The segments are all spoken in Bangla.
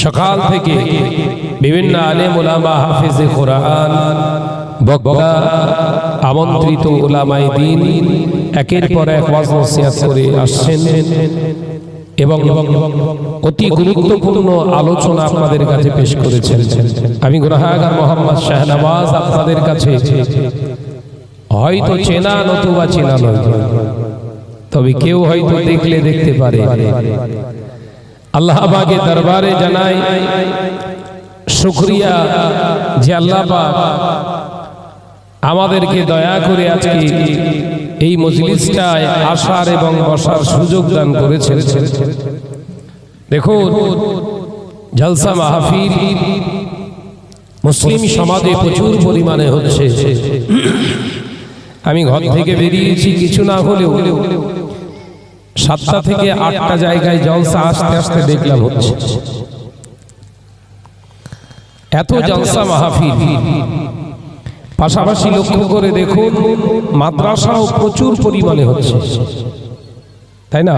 সকাল থেকে বিভিন্ন আলেম ওলামা হাফেজে কোরআন বক্তা আমন্ত্রিত ওলামায়ে দ্বীন একের পর এক ওয়াজ নসিহত করে আসছেন এবং অতি গুরুত্বপূর্ণ আলোচনা আপনাদের কাছে পেশ করেছেন। আমি গুনাহগার মোহাম্মদ শাহনওয়াজ আপনাদের কাছে হয়তো চেনা নতুবা চেনা নয়, তবে কেউ হয়তো দেখলে দেখতে পারে। আল্লাহ পাকের দরবারে জানাই শুকরিয়া যে আল্লাহ পাক আমাদেরকে দয়া করে আজকে এই মজলিসটায় আসার এবং বসার সুযোগ দান করেছেন। দেখুন, জলসা মাহফিল মুসলিম সমাজে প্রচুর পরিমাণে হচ্ছে। আমি ঘর থেকে বেরিয়েছি কিছু না হলেও 7টা থেকে 8টা জায়গায় জলসা আস্তে আস্তে দেখলাম হচ্ছে। এত জলসা মাহফিল, পাশাপাশি লক্ষ্য করে দেখুন মাদ্রাসাও প্রচুর পরিমাণে হচ্ছে, তাই না?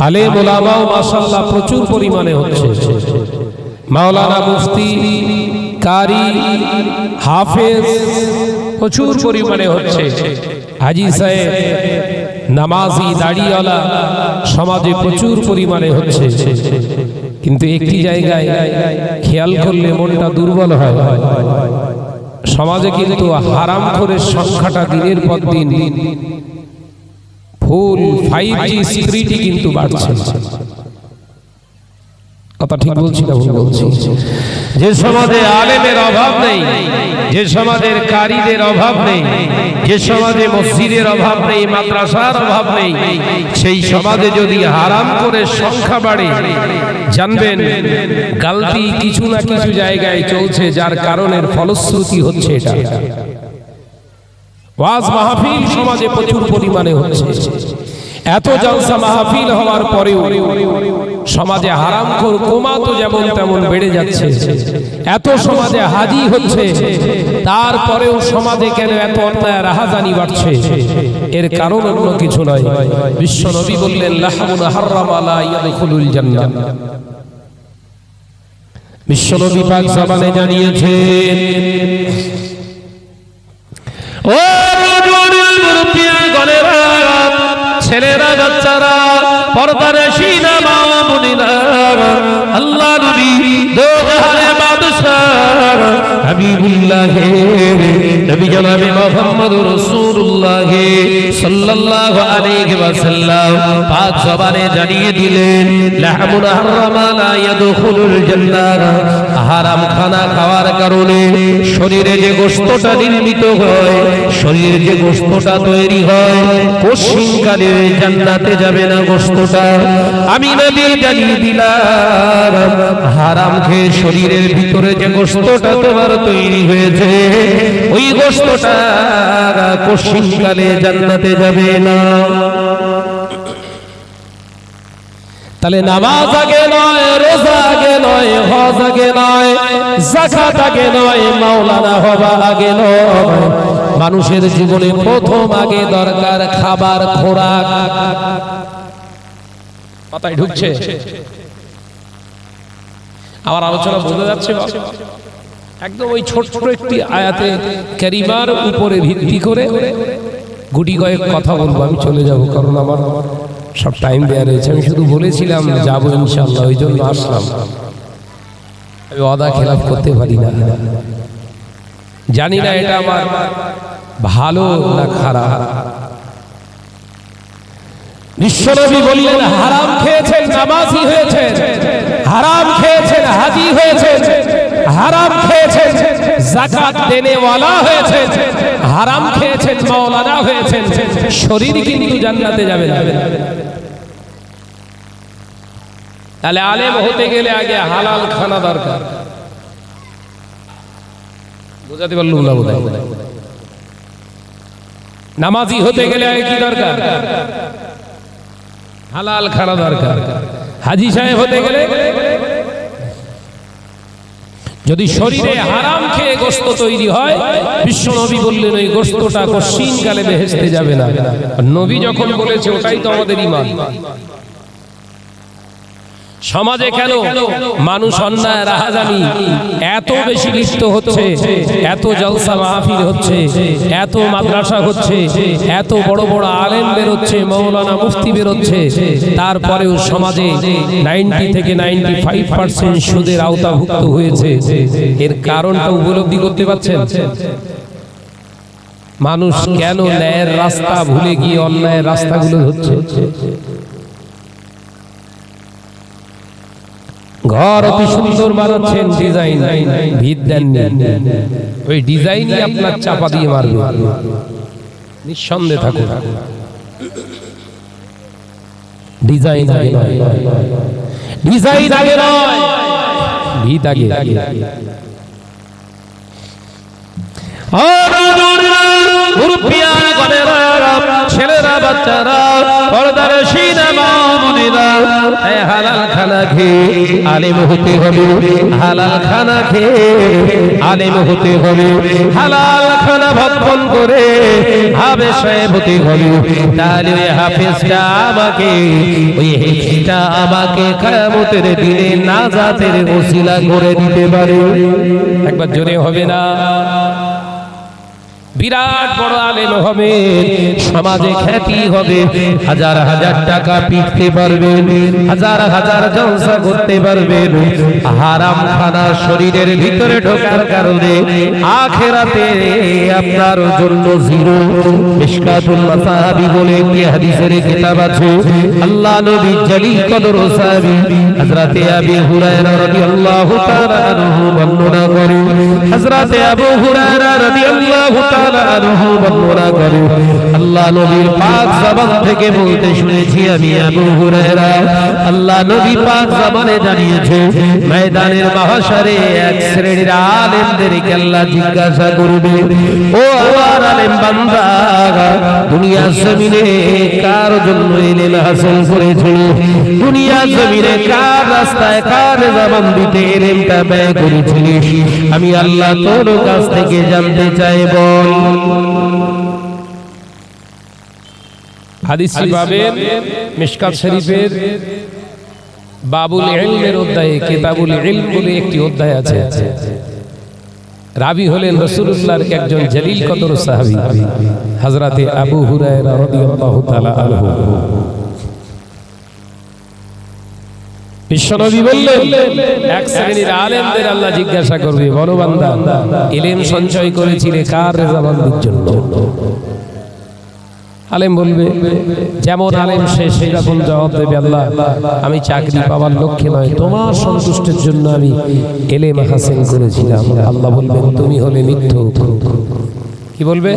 আলেম ওলামাও মাশাআল্লাহ প্রচুর পরিমাণে হচ্ছে। মাওলানা মুফতি কারি হাফেজ প্রচুর পরিমাণে হচ্ছে। হাজী সাহেব নামাজি দাড়িওয়ালা সমাজে প্রচুর পরিমাণে হচ্ছে। কিন্তু একটি জায়গায় খেয়াল করলে মনটা দুর্বল হয়, সমাজে কিন্তু হারামখোরের সংখ্যাটা দিনের পর দিন ফুল 5G সিকিউরিটি কিন্তু বাড়ছে। কথা ঠিক বলছি না ভুল বলছি? যে সমাজে আলেমের অভাব নেই, যে সমাজের কারীদের অভাব নেই, যে সমাজে মসজিদের অভাব নেই, মাদ্রাসার অভাব নেই, সেই সমাজে যদি হারামখোরের সংখ্যা বাড়ে, জানবেন গালতি কিছু না কিছু জায়গায় চলছে, যার কারণের ফলশ্রুতি হচ্ছে এটা। ওয়াজ মাহফিল সমাজে প্রচুর পরিমাণে হচ্ছে। এত জলসা মাহফিল হওয়ার পরেও সমাজে হারামখোর কোমা তো যেমন তেমন বেড়ে যাচ্ছে। এত সমাজে হাজি হচ্ছে, তারপরেও সমাজে কেন এত অন্যায় রাহাজানি বাড়ছে? এর কারণ অন্য কিছু নয়। বিশ্ব নবী বললেন লাহমুন হারামা লা ইয়াদখুলুল জান্নাহ। বিশ্ব নবী পাক জবানে জানিয়েছেন, ও ছেলেরা বাচ্চারা পর্দানশীনা মা বোনেরা, আল্লাহ নবী দোজাহানের বাদশাহ হাবিবুল্লাহ নবী জনাবে মুহাম্মদুর রাসূলুল্লাহ সাল্লাল্লাহু আলাইহি ওয়াসাল্লাম পাক জবানে জানিয়ে দিলেন লাহমুন হারামা লা ইয়াদখুলুল জান্নাহ। হারাম খানা খাওয়ার কারণে শরীরে যে গোশতটা নির্মিত হয়, শরীরে যে গোশতটা তৈরি হয়, কোশ্চিনকালে জান্নাতে যাবে না গোশতটা। আমি নবী জানিয়ে দিলাম হারাম খেয়ে শরীরের ভিতরে যে গোশতটা তোমার তৈরি হয়েছে, ওই গোশতটা কোশ্চিনকালে জান্নাতে যাবে না। তাহলে নামাজ আগে নয়, রোজা আগে নয়, হজ আগে নয়, যাকাত আগে নয়, মাওলানা হওয়া আগে নয়। মানুষের জীবনে প্রথম আগে দরকার খাবার, খোরাক। মাথায় ঢুকছে? আমার আলোচনা বোঝা যাচ্ছে? একদম ওই ছোট্ট একটি আয়াতে কারিমার উপরে ভিত্তি করে গুটি কয়েক কথা বলবো। আমি চলে যাব, কারণ আমার সব টাইম দেওয়া রয়েছে। আমি শুধু বলেছিলাম যাবো ইনশাআল্লাহ, ওই জন্য আসলাম। আমি ওয়াদা খেলাফ করতে পারি না। জানি না এটা আমার ভালো না খারাপ। বিশ্বনবী বললেন হারাম খেয়েছেন নামাজি হয়েছেন, হারাম খেয়েছেন হাজি হয়েছেন, হারাম খেয়েছেন যাকাত দেনেওয়ালা হয়েছেন, হারাম খেয়েছেন মাওলানা হয়েছেন, শরীর কিন্তু জান্নাতে যাবে না। তাহলে আলেম হতে গেলে আগে হালাল খানা দরকার। বুঝাতে পারলুম না বোধহয়? নামাজি হতে গেলে আগে কি দরকার? হালাল খানা দরকার। হাজি সাহেব হতে গেলে যদি শরীরে হারাম খেয়ে গোশত তৈরি হয়, বিশ্ব নবী বললেন ওই গোশতটা কোশ্চিনকালে বেহেশতে যাবে না। নবী যখন বলেছে ওটাই তো আমাদের ঈমান। সমাজে কেন মানুষ অন্যায় রাহাজানি এত বেশি লিপ্ত হচ্ছে, এত জলসা মাহফিল হচ্ছে, এত মাদ্রাসা হচ্ছে, এত বড় বড় আলেম বেরোচ্ছে, মৌলানা মুফতি বেরোচ্ছে, তারপরেও সমাজে 90 থেকে 95% সুদের আওতাভুক্ত হয়েছে। এর কারণটা উপলব্ধি করতে পারছেন? মানুষ কেন ন্যায়ের রাস্তা ভুলে গিয়ে অন্যায়ের রাস্তাগুলো ধরছে? ঘর অতি সুন্দর বানাচ্ছেন, ডিজাইন ভিত দেননি, ওই ডিজাইনই আপনার চাপা দিয়ে মারবে। নিঃসন্দেহে থাকুন, ডিজাইন আগে নয়, ডিজাইন আগে নয়, ভিত আগে। ছেলেরা বাচ্চারা পর্দার সিনেমা মনিরা হালাল খানা খেয়ে আলেম হতে হবে, হালাল খানা খেয়ে আলেম হতে হবে, হালাল খানা ভক্ষণ করে হাফেজ সাহেব হতে হবে। তাহলে ওই হাফেজটা আমাকে, ওই হেফজটা আমাকে কিয়ামতের দিনে নাজাতের ওসিলা করে দিতে পারে। একবার জোরে হবে না? বিরাট বড় আলেম হবে, সমাজে খ্যাতি হবে, হাজার হাজার টাকা পিটতে পারবেন, হাজার হাজার জলসা করতে পারবেন। হারাম খানা শরীরের ভিতরে ঢোকার কারণে আখিরাতে আপনার জন্য জিরো। মিশকাতুল মাসাবি বলে একটি হাদিসের কিতাব আছে, আল্লাহ নবী জলিল কদর সাহাবী হযরতে আবু হুরায়রা রাদিয়াল্লাহু তাআলা আনহু বর্ণনা করেন, হযরতে আবু হুরায়রা রাদিয়াল্লাহু বর্ণনা করে, আল্লাহ নবীর পাক জবান থেকে বলতে শুনেছি আমি আবু হুরায়রা, আল্লাহ নবী পাক জবানে জানিয়েছে ময়দানের মাহশারে এক শ্রেণীর আলেমদেরকে আল্লাহ জিজ্ঞাসা করবে, ও আমার আলেম বান্দা, দুনিয়া জমিনে কার জন্য ইলম হাসিল করেছিল? দুনিয়া জমিনে কার রাস্তায় কার জবান দিতে ইলমটা ব্যয় করেছিলিস? আমি আল্লাহ তোর কাছ থেকে জানতে চাই, বল। হাদিসটি পাবেন মিশকাত শরীফের বাবুল ইলমের অধ্যায়ে, কিতাবুল ইলম বলে একটি অধ্যায় আছে। রাবী হলেন রাসূলুল্লাহর একজন জলিল কদর সাহাবী হযরতে আবু হুরায়রা রাদিয়াল্লাহু তাআলা আনহু। বিশ্বনবী বললেন, এক শ্রেণীর আলেমদের আল্লাহ জিজ্ঞাসা করবে, বলো বান্দা, ইলম সঞ্চয় করেছিলে কার রেজামন্দির জন্য? আলেম বলবে, যেমন আলেম সে সেরকম জবাব দেবে, আল্লাহ আমি চাকরি পাওয়ার লক্ষ্যে নয়, তোমার সন্তুষ্টির জন্য আমি ইলম হাসিল করেছিলাম। আল্লাহ বলবেন, তুমি হলে মিথ্যুক। কি বলবে?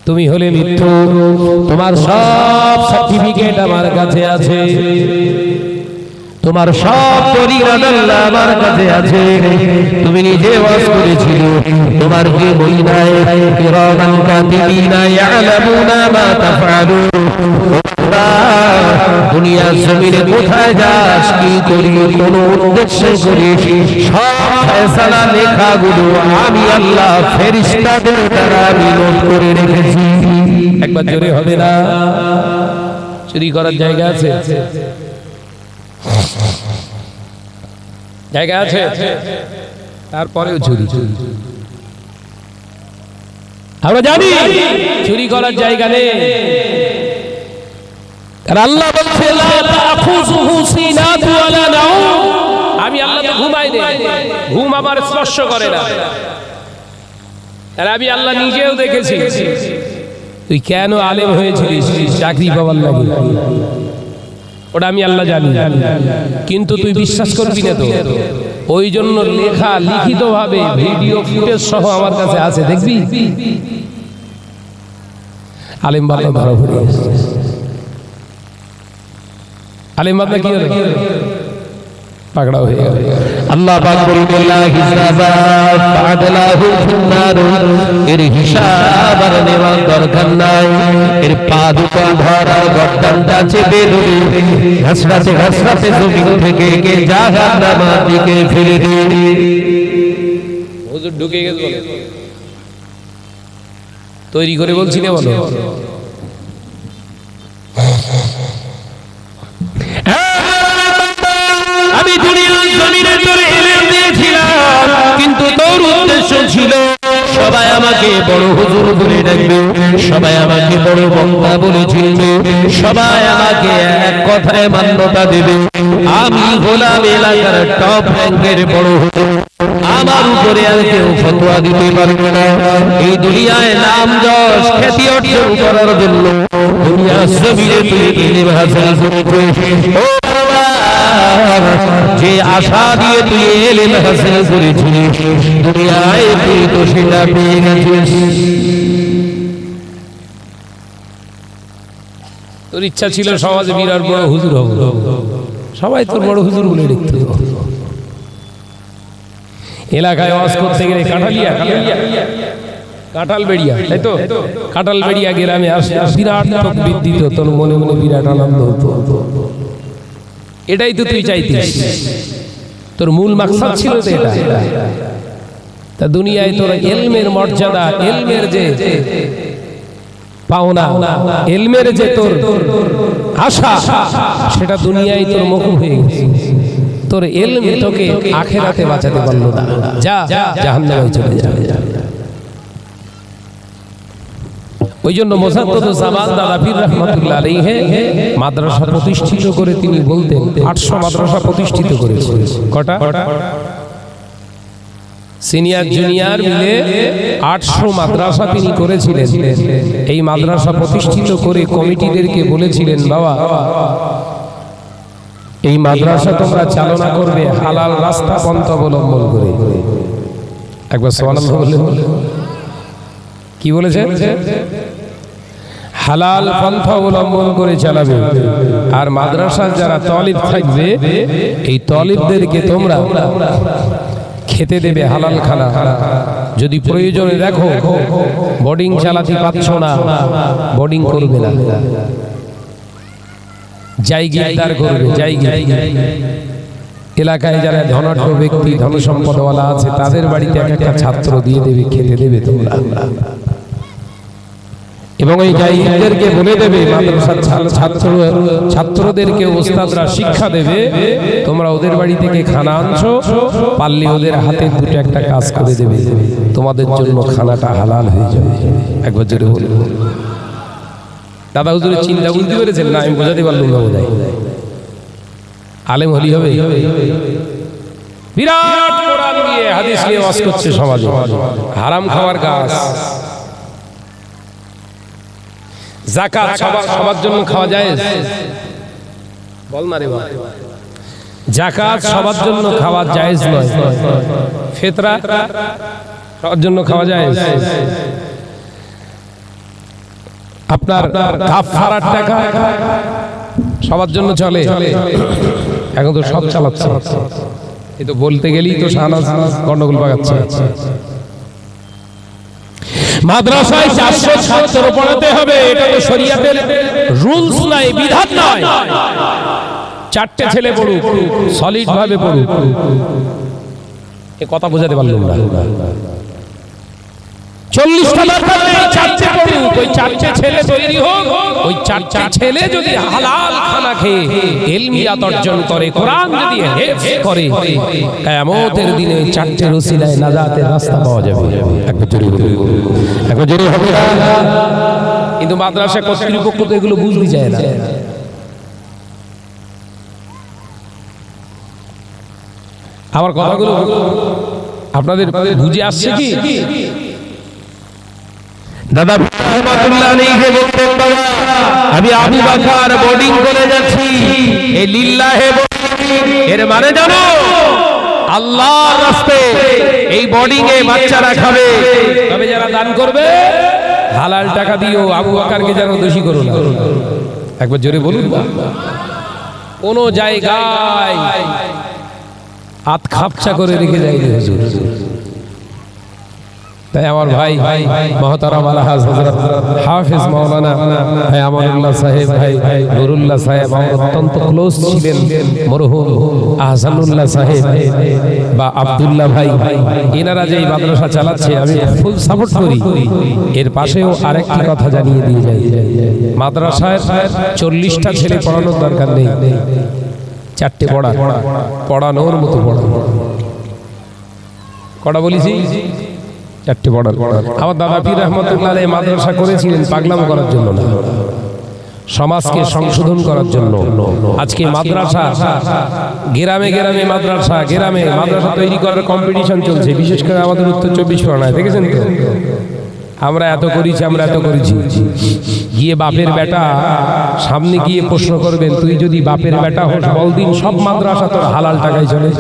তুমি হলে মিথ্যুক, তোমার সব সার্টিফিকেট আমার কাছে আছে, তোমার সব পরিমাণ আল্লাহ আমার কাছে আছে, তুমি নিজে ওয়াজ করেছিলে, তোমার কি বলি নাই, কিরামান কাতিবিনা ইয়ালামুনা মা তাফআলুন। দুনিয়া জমিনে কোথায় যাস, কি করি, কোন উদ্দেশ্যে করিস, সব ফয়সালা লেখাগুলো আমি আল্লাহ ফেরেশতাদের দ্বারা নোট করে রেখেছি। একবার জোরে হবে না? চুরি করার জায়গা আছে? জায়গা আছে, তারপরেও চুরি। আমরা জানি চুরি করার জায়গা নেই, আর আল্লাহ বলছে লা তাখুযুহু সিনাতু ওয়ালা নাউম, আমি আল্লাহ তো ঘুমাই না, ঘুম আমার স্পর্শ করে না। আর আমি আল্লাহ নিজেও দেখেছি। তুই কেন আলেম হয়েছিস? চাকরি পাওয়ার লাগে, ওটা আমি আল্লাহ জানি, কিন্তু তুই বিশ্বাস করবি না তো। ওই জন্য লেখা লিখিত ভাবে ভিডিও ফুটেজ সহ আমার কাছে আছে, দেখবি। আলেম বাবা ধরা পড়ে গেছে। আলেম বাবা কি হলো? পাকড়াও হয়ে গেল। আল্লাহ পাক বলেন লা হিসাবা ফাদলাহু ফিন্নার, এর হিসাব আর নেওয়ার দরকার নাই। এর পা দুটো ধরা, গর্দানটা চেপে ধরে ঘাসড়াতে ঘাসড়াতে জমিন থেকে কে জাহান্নামের দিকে ফেলে দিবে। হুজুর ঢুকে গেছে বলে তৈরি করে বলছি না, বলো বড় হুজুর বলে ডাকবে, সবাই আমাকে বড় বক্তা বলে চিনবে, সবাই আমাকে এক কথায় মান্যতা দেবে। আমি হলাম এলাকার টপ র্যাঙ্কের বড় হুজুর, আমার উপরে আর কেউ ফতোয়া দিতে পারবে না। এই দুনিয়ায় নাম যশ খ্যাতি অর্জন করার জন্য দুনিয়ার জমিনে তুই ইলম হাসিল করেছিস। ও বাবা, যে আশা দিয়ে তুই ইলম হাসিল করেছিস, দুনিয়ায় তুই তো সেটা পেয়ে গেছিস। তোর ইচ্ছা ছিল সমাজে বিরাট বড় হুজুর হব, সবাই তোর বড় হুজুর বলে দেখতে। এলাকায় ওয়াজ করতে গেলে কাঁঠাল বেড়িয়া, তাই তো কাঁঠাল বেড়িয়া গ্রামে আসে, বিরাট তকবীর দিত, তোর মনে মনে বিরাট আনন্দ হতো। এটাই তো তুই চাইতিস, তোর মূল মাকসাদ ছিল তো এটা। তা দুনিয়ায় তোর ইলমের মর্যাদা, ইলমের যে পাওনা, ইলমের যে তোর আশা, সেটা দুনিয়ায় তোর মকুব হয়ে গেছে। তোর ইলম তোকে আখিরাতে বাঁচাতে পারলো না, যা জাহান্নামে চলে যা। ওই জন্য মুজাদ্দিদুজ জামান দাদা পীর রাহমাতুল্লাহ আলাইহি মাদ্রাসা প্রতিষ্ঠিত করে তিনি বলতেন 800 মাদ্রাসা প্রতিষ্ঠিত করেছেন। কটা? সিনিয়র জুনিয়র মিলে 800 মাদ্রাসা তিনি করেছিলেন। এই মাদ্রাসা প্রতিষ্ঠিত করে কমিটিদেরকে বলেছিলেন, বাবা এই মাদ্রাসা তোমরা চালনা করবে হালাল রাস্তা পন্থা অবলম্বন করে। একবার সুবহানাল্লাহ বললেন। কি বলেছেন? হালাল পন্থা অবলম্বন করে চালাবে। আর মাদ্রাসার যারা তলিব থাকবে, এই তলিবদেরকে তোমরা খেতে দেবে হালাল খানা। যদি প্রয়োজনে দেখো বোর্ডিং চালাতে পারছো না, বোর্ডিং করবে না, জায়গিরদার করবে। এলাকায় যারা ধনাঢ্য ব্যক্তি, ধন সম্পদওয়ালা আছে, তাদের বাড়িতে এক একটা ছাত্র দিয়ে দেবে, খেতে দেবে তোমরা। এবং এই জায়গিরদেরকে বলে দেবে, মাদ্রাসার ছাত্রদেরকে ওস্তাদরা শিক্ষা দেবে, তোমরা ওদের বাড়ি থেকে খানা আনছো, পারলে ওদের হাতে দুটো একটা কাজ করে দেবে, তোমাদের জন্য খানাটা হালাল হয়ে যাবে। একবার জোরে বলে। দাদা হুজুরের চিন্তা বুঝতে পেরেছেন না? আমি বোঝাতে পারলাম না বোধহয়। আলেম হলি হবে, বিরাট কোরআন দিয়ে হাদিস নিয়ে ওয়াজ করছে সমাজে, হারাম খাওয়ার কাজ। যাকাত সবার জন্য খাওয়া যায়? বল না রে ভাই, যাকাত সবার জন্য খাওয়া জায়েজ নয়। ফিতরা সবার জন্য খাওয়া যায়। আপনার কাফারার টাকা সবার জন্য চলে? এখন তো সব চালাচ্ছে, এই তো বলতে গেলেই তো শাহনাজ গন্ডগোল পাকাচ্ছে। মাদ্রাসায় 400 ছাত্র পড়াতে হবে, এটা তো শরীয়তের রুলস নাই, বিধান নয়। 4টে ছেলে পড়ুক, সলিড ভাবে পড়ুক। এ কথা বোঝাতে পারলাম না। 40টা দরকার নেই, 4টে পড়ুক, ওই 4টে ছেলে তৈরি হোক। ওই 4টে ছেলে যদি হালাল খানা খেয়ে ইলমিয়াত অর্জন করে, কোরআন যদি হেফজ করে, কিয়ামতের দিনে 4টের ওসিলায় নাজাতের রাস্তা পাওয়া যাবে। একবার জোরে হবে না? কিন্তু মাদ্রাসা কর্তৃপক্ষ তো এগুলো বুঝতে চায় না। আমার কথাগুলো আপনাদের বুঝে আসছে কি? দাদা রহমাতুল্লাহ আলাইহি বলতেন, বাবা আমি আবু বকর বোর্ডিং করে যাচ্ছি, এই লিল্লাহে বোর্ডিং, এর মানে জানো? আল্লাহর রাস্তায় এই বোর্ডিং এ বাচ্চারা খাবে। তবে যারা দান করবে হালাল টাকা দিও, আবু বকরকে যেন দোষী করো না। একবার জোরে বলুন। কোন জায়গায় হাত খাপচা করে রেখে যায়নি হুজুর। তাই আমার ভাই মহতারাম আলহাজ হযরত হাফেজ মাওলানা ভাই আমানুল্লাহ সাহেব, ভাই নুরুল্লাহ সাহেব আমার অত্যন্ত ক্লোজ ছিলেন। মরহুম আহসানুল্লাহ সাহেব বা আব্দুল্লাহ ভাই, এনারা যে এই মাদ্রাসা চালাচ্ছে আমি ফুল সাপোর্ট করি। এর পাশেও আরেকটি কথা জানিয়ে দিয়ে যাই, মাদ্রাসায় 40টা ছেলে পড়ানোর দরকার নেই, 4টে পড়ানোর মতো পড়া। কটা বলেছি? চারটে বর্ডার। আমার দাদা পীর রহমতুল্লাহ আলাইহি মাদ্রাসা করেছিলেন পাগলামো করার জন্য না, সমাজকে সংশোধন করার জন্য। আজকে মাদ্রাসা গ্রামে গ্রামে মাদ্রাসা তৈরি করার কম্পিটিশন চলছে, বিশেষ করে আমাদের উত্তর 24 পরগনায়। দেখেছেন তো, আমরা এত করেছি। গিয়ে বাপের বেটা সামনে গিয়ে প্রশ্ন করবেন, তুই যদি বাপের বেটা হোস বল দিন সব মাদ্রাসা তোর হালাল টাকায় চলে।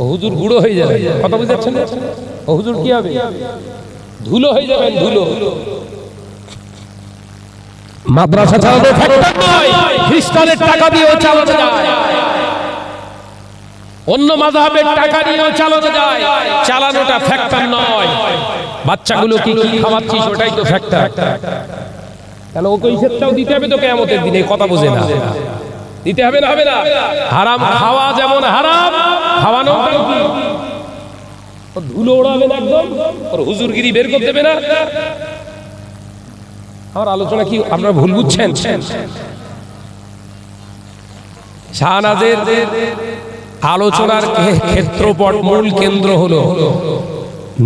ও হুজুর গুঁড়ো হয়ে যাবে, কথা বুঝতে পারছেন? ও হুজুর কি হবে? ধুলো হয়ে যাবেন, ধুলো। মাদ্রাসা চালানো ফ্যাক্টর নয়, খ্রিস্টানের টাকা দিয়েও চালানো যায়, অন্য মাযহাবের টাকা দিয়েও চালানো যায়, চালানোটা ফ্যাক্টর নয়। বাচ্চাগুলোকে কি খাওয়াচ্ছিস ওটাই তো ফ্যাক্টর। তাহলে ওকে হিসাবটাও দিতে হবে তো কিয়ামতের দিনে, কথা বোঝে না। দিতে হবে না, হবে না? হারাম খাওয়া যেমন হারাম, খাওয়ানোটাও কি? ধুলো ওড়াবে না একদম, ওর হুজুরগিরি বের করতে দেবে না। আমার আলোচনা কি আপনারা ভুল বুঝছেন? শাহনাজের আলোচনার ক্ষেত্রপট, মূল কেন্দ্র হলো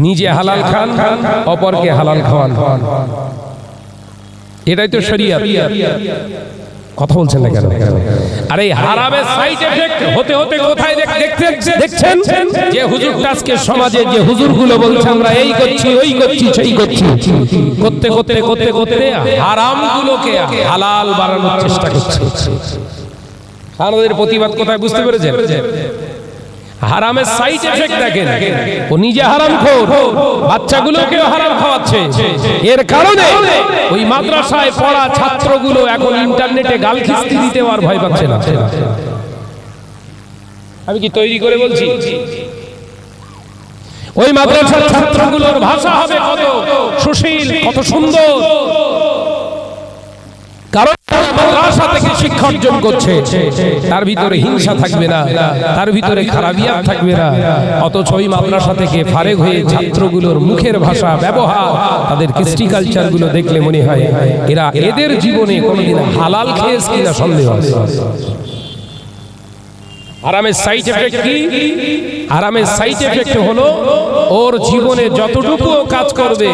নিজে হালাল খান, অপরকে হালাল খাওয়ান। এটাই তো শরিয়ত। কথা বলছেন না কেন? আরে হারামের সাইড এফেক্ট হতে হতে কোথায় দেখছেন যে হুজুরটা আজকে সমাজে যে হুজুরগুলো বলছে আমরা এই করছি ওই করছি সেই করছি, করতে করতে করতে করতে হারামগুলোকে হালাল বানানোর চেষ্টা করছে। আমাদের প্রতিবাদ কোথায় বুঝতে পেরেছেন? হারামের সাইড এফেক্ট দেখেন, ও নিজে হারামখোর, বাচ্চাগুলোকে হারাম খাওয়াচ্ছে। এর কারণে ওই মাদ্রাসায় পড়া ছাত্রগুলো এখন ইন্টারনেটে গাল খিস্তি দিতে আর ভয় পাচ্ছে না। আমি কি তৈরি করে বলছি? ওই মাদ্রাসার ছাত্রগুলোর ভাষা হবে কত সুশীল, কত সুন্দর, কারণ মাদ্রাসা থেকে শিক্ষা অর্জন করছে। তার ভিতরে হিংসা থাকবে না, তার ভিতরে খারাপিয়াত থাকবে না। অথচ ওই মাদ্রাসা থেকে ফারেক হয়ে ছাত্রগুলোর মুখের ভাষা, ব্যবহার, তাদের কৃষ্টি কালচার গুলো দেখলে মনে হয় এরা এদের জীবনে কোনোদিন হালাল খেয়েছে কিনা সন্দেহ আছে। হারামের সাইড এফেক্ট কি? হারামের সাইড এফেক্ট হলো ওর জীবনে যতটুকু কাজ করবে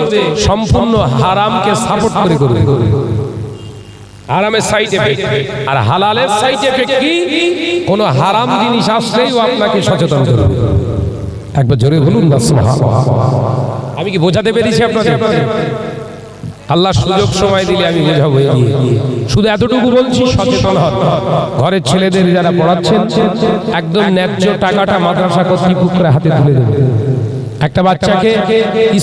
সম্পূর্ণ হারামকে সাপোর্ট করে করবে। হারামের সাইড এফেক্ট। আর হালালের সাইড এফেক্ট কি? কোন হারাম জিনিস আসলেই আপনাকে সচেতন করবে। একবার জোরে বলুন না সুবহানাল্লাহ। আমি কি বোঝাতে পেরেছি আপনাদের? আল্লাহ সুযোগ সময় দিলে আমি বোঝাবো। শুধু এতটুকু বলছি, সচেতন হন। ঘরের ছেলেদের যারা পড়াচ্ছেন একদম ন্যায্য টাকাটা মাদ্রাসা কর্তৃপক্ষের হাতে তুলে দেবেন। একটা বাচ্চাকে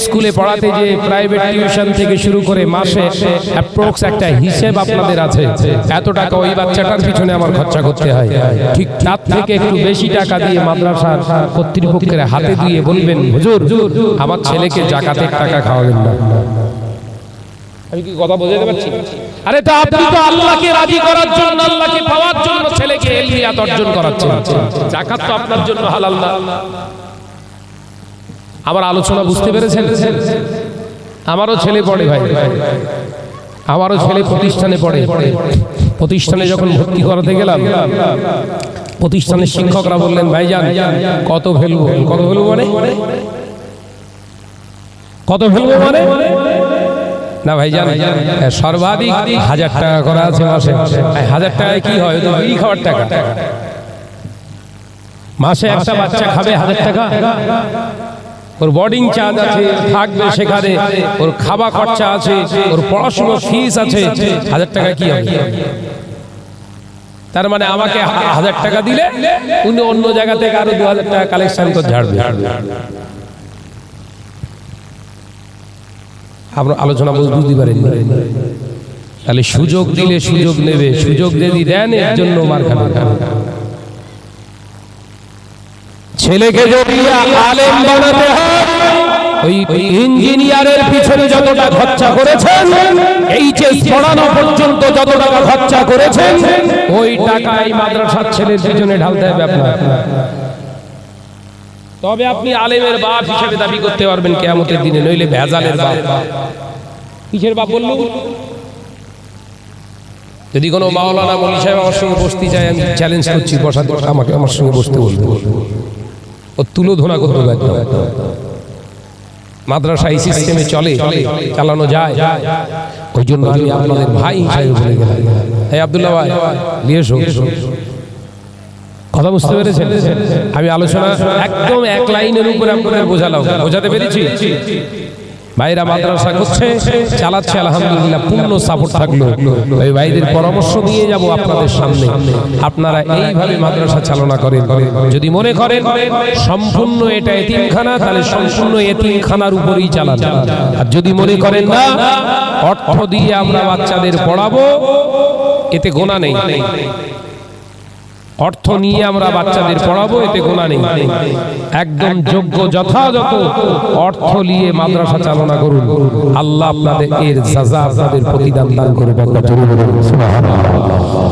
স্কুলে পড়াতে যে প্রাইভেট টিউশন থেকে শুরু করে মাসে অ্যাপ্রক্স একটা হিসেব আপনাদের আছে, এত টাকা ওই বাচ্চাটার পিছনে আমার খরচা করতে হয়, ঠিক তার থেকে একটু বেশি টাকা দিয়ে মাদ্রাসার কর্তৃপক্ষের হাতে দিয়ে বলবেন, হুজুর আমার ছেলেকে যাকাতের টাকা খাওয়াবেন না। আমি কি কথা বোঝাতে পারছি? আরে তা আপনি তো আল্লাহকে রাজি করার জন্য, আল্লাহকে পাওয়ার জন্য ছেলেকে ইলমিয়াত অর্জন করাচ্ছেন। যাকাত তো আপনার জন্য হালাল না। আমার আলোচনা বুঝতে পেরেছেন? আমারও ছেলে পড়ে ভাই, আমারও ছেলে প্রতিষ্ঠানে পড়ে। প্রতিষ্ঠানে যখন ভর্তি করাতে গেলাম, প্রতিষ্ঠানের শিক্ষকরা বললেন, ভাইজান কত ফেলবো? কত ফেলবো মানে? কত ফেলবো মানে? না ভাইজান সর্বাধিক 1000 টাকা করা আছে মাসে। 1000 টাকায় কি হয়? তো বিড়ি খাওয়ার টাকা। মাসে একটা বাচ্চা খাবে 1000 টাকা, ওর বোর্ডিং চার্জ আছে, থাকবে সেখানে, ওর খাওয়া খরচা আছে, ওর পড়াশোনার ফিস আছে। 1000 টাকা কি হবে? তার মানে আমাকে 1000 টাকা দিলে উনি অন্য জায়গা থেকে আরো 2000 টাকা কালেকশন করে ঝাড়বে। আমরা আলোচনা বুঝতে পারেন? তাহলে সুযোগ দিলে সুযোগ নেবে, সুযোগ যদি দেন এর জন্য মার খাবে। ছেলেকে যদি আলেম বানাতে হয়, ওই ইঞ্জিনিয়ারের পিছনে যতটা খরচা করেছেন, এইচএস পড়ানো পর্যন্ত যত টাকা খরচা করেছেন, ওই টাকা এই মাদ্রাসার ছেলের পিছনে ঢালতে হবে আপনার। তবে আপনি আলেমের বাপ হিসেবে দাবি করতে পারবেন কিয়ামতের দিনে, নইলে ভেজালের বাপ। কিসের বাপ বললো? যদি কোনো মাওলানা মৌলভী সাহেব আমার সঙ্গে বসতে চায়, আমি চ্যালেঞ্জ করছি, বসাতে, আমাকে আমার সঙ্গে বসতে বলবো, ও তুলো ধোনা করতে হবে। মাদ্রাসা এই সিস্টেমে চলে, চালানো যায়। ওই জন্য আমি আপনাদের ভাই হিসাবে বলে গেলাম, এই আব্দুল্লাহ ভাই নিয়ে এসো। কথা বুঝতে পেরেছেন? আমি আলোচনা একদম এক লাইনের উপরে আপনাদের বোঝালাম, বোঝাতে পেরেছি? ভাইরা মাদ্রাসা করছে, চালাচ্ছে, আলহামদুলিল্লাহ, পূর্ণ সাপোর্ট থাকলো। ওই ভাইদের পরামর্শ নিয়ে যাব আপনাদের সামনে, আপনারা এইভাবে মাদ্রাসা চালনা করেন। যদি মনে করেন সম্পূর্ণ এটা এতিমখানা, তাহলে সম্পূর্ণ এতিমখানার উপরেই চালান। আর যদি মনে করেন না, অর্থ দিয়ে আমরা বাচ্চাদের পড়াবো, এতে গোনা নেই। অর্থ নিয়ে আমরা বাচ্চাদের পড়াবো, এতে গোনা নেই। একদম যোগ্য যথাযথ অর্থ নিয়ে মাদ্রাসা চালনা করুন, আল্লাহ আপনাদের এর সাজা, আপনাদের প্রতিদান দান করবে।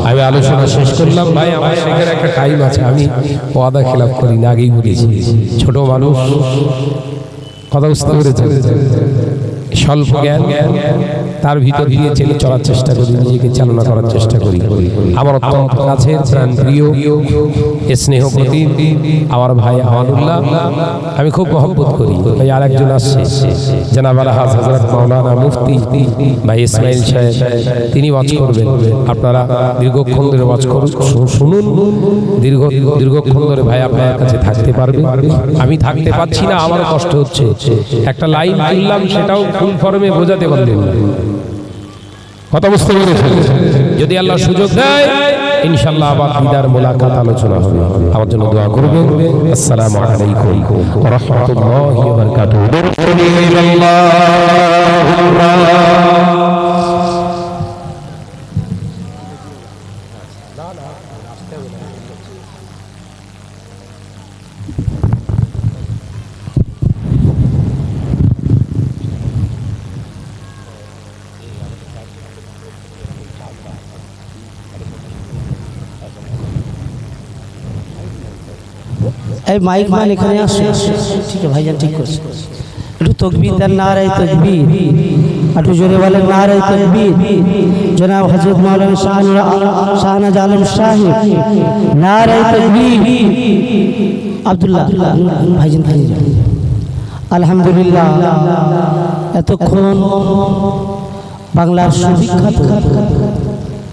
আমি আলোচনা শেষ করলাম। ভাই আমার সেখানে একটা টাইম আছে, আমি ওয়াদা খেলাফ করি না, আগেই বলেছি। ছোট মানুষ, কথা বুঝতে পেরেছেন? স্বল্প জ্ঞান, তার ভিতর দিয়ে ছেলে চলার চেষ্টা করি, নিজেকে চালনা করার চেষ্টা করি। আমার অত্যন্ত কাছের প্রাণ প্রিয় স্নেহ প্রতি আমার ভাই আমানুল্লাহ, আমি খুব মহব্বত করি। ভাই আর একজন আসছে, জনাব আলহাজ হযরত মাওলানা মুফতি ভাই ইসমাইল সাহেব, তিনি ওয়াজ করবেন। আপনারা দীর্ঘক্ষণ ধরে ওয়াজ করুন, শুনুন, দীর্ঘক্ষণ ধরে ভাই আপনার কাছে থাকতে পারবে। আমি থাকতে পারছি না, আমারও কষ্ট হচ্ছে। একটা লাইন তুললাম, সেটাও ফুল ফর্মে বোঝাতে পারলেন। কথা বুঝতে পেরেছেন? যদি আল্লাহ সুযোগ দেয়, ইনশাআল্লাহ আবার দিদার মোলাকাত আলোচনা হবে। আমার জন্য দোয়া করবেন। আসসালামু আলাইকুম ওয়া রাহমাতুল্লাহি ওয়া বারাকাতুহু। এই মাইক মান এখানে আসে। ঠিক আছে ভাইজান, ঠিক করছে। একটু তকবীর দেন, নারায়ে তাকবীর। একটু জোরে বলেন নারায়ে তাকবীর। জনাব হযরত মাওলানা শাহনাজ আলম সাহেব, নারায়ে তাকবীর। আব্দুল্লাহ ভাইজান, আলহামদুলিল্লাহ, এতক্ষণ বাংলার সুবিখ্যাত